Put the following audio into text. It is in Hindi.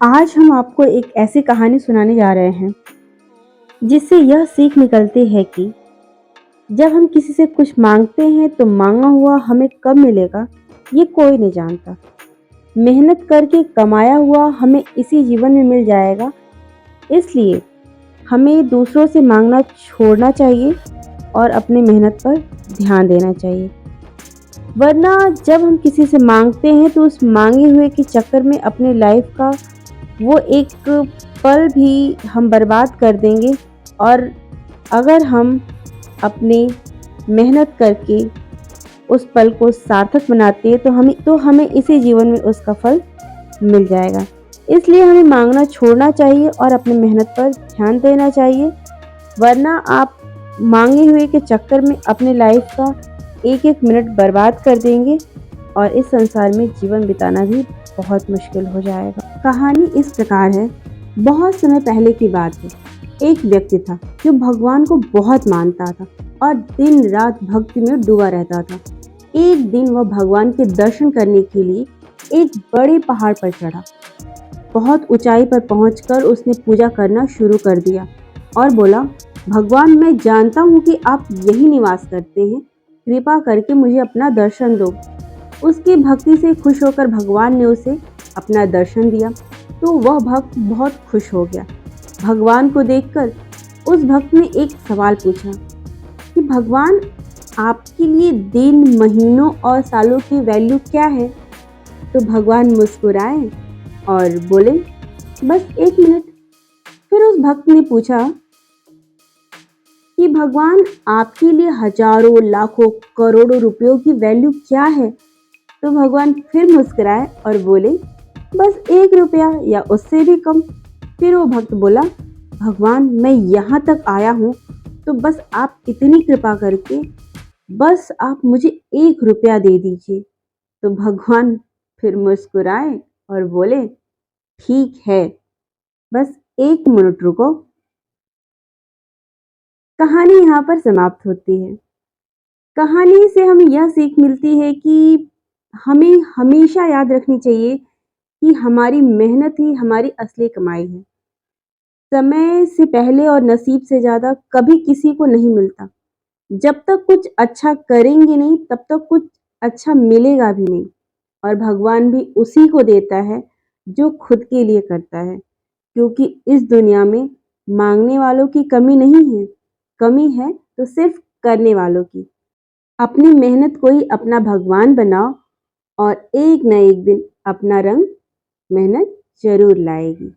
आज हम आपको एक ऐसी कहानी सुनाने जा रहे हैं जिससे यह सीख निकलती है कि जब हम किसी से कुछ मांगते हैं तो मांगा हुआ हमें कब मिलेगा ये कोई नहीं जानता। मेहनत करके कमाया हुआ हमें इसी जीवन में मिल जाएगा। इसलिए हमें दूसरों से मांगना छोड़ना चाहिए और अपनी मेहनत पर ध्यान देना चाहिए। वरना जब हम किसी से मांगते हैं तो उस मांगे हुए के चक्कर में अपनी लाइफ का वो एक पल भी हम बर्बाद कर देंगे। और अगर हम अपनी मेहनत करके उस पल को सार्थक बनाते हैं तो हमें इसी जीवन में उसका फल मिल जाएगा। इसलिए हमें मांगना छोड़ना चाहिए और अपनी मेहनत पर ध्यान देना चाहिए। वरना आप मांगे हुए के चक्कर में अपनी लाइफ का एक एक मिनट बर्बाद कर देंगे और इस संसार में जीवन बिताना भी बहुत मुश्किल हो जाएगा। कहानी इस प्रकार है। बहुत समय पहले की बात है। एक व्यक्ति था जो भगवान को बहुत मानता था और दिन रात भक्ति में डूबा रहता था। एक दिन वह भगवान के दर्शन करने के लिए एक बड़े पहाड़ पर चढ़ा। बहुत ऊंचाई पर पहुंचकर उसने पूजा करना शुरू कर दिया और बोला, भगवान, मैं जानता हूँ कि आप यही निवास करते हैं, कृपा करके मुझे अपना दर्शन दो। उसकी भक्ति से खुश होकर भगवान ने उसे अपना दर्शन दिया तो वह भक्त बहुत खुश हो गया। भगवान को देखकर उस भक्त ने एक सवाल पूछा कि भगवान, आपके लिए दिन, महीनों और सालों की वैल्यू क्या है? तो भगवान मुस्कुराए और बोले, बस एक मिनट। फिर उस भक्त ने पूछा कि भगवान, आपके लिए हजारों, लाखों, करोड़ों रुपयों की वैल्यू क्या है? तो भगवान फिर मुस्कुराए और बोले, बस 1 रुपया या उससे भी कम। फिर वो भक्त बोला, भगवान, मैं यहाँ तक आया हूँ तो बस आप इतनी कृपा करके बस आप मुझे 1 रुपया दे दीजिए। तो भगवान फिर मुस्कुराए और बोले, ठीक है, बस 1 मिनट रुको। कहानी यहाँ पर समाप्त होती है। कहानी से हमें यह सीख मिलती है कि हमें हमेशा याद रखनी चाहिए कि हमारी मेहनत ही हमारी असली कमाई है। समय से पहले और नसीब से ज़्यादा कभी किसी को नहीं मिलता। जब तक कुछ अच्छा करेंगे नहीं तब तक कुछ अच्छा मिलेगा भी नहीं। और भगवान भी उसी को देता है जो खुद के लिए करता है, क्योंकि इस दुनिया में मांगने वालों की कमी नहीं है, कमी है तो सिर्फ करने वालों की। अपनी मेहनत को ही अपना भगवान बनाओ और एक न एक दिन अपना रंग मेहनत जरूर लाएगी।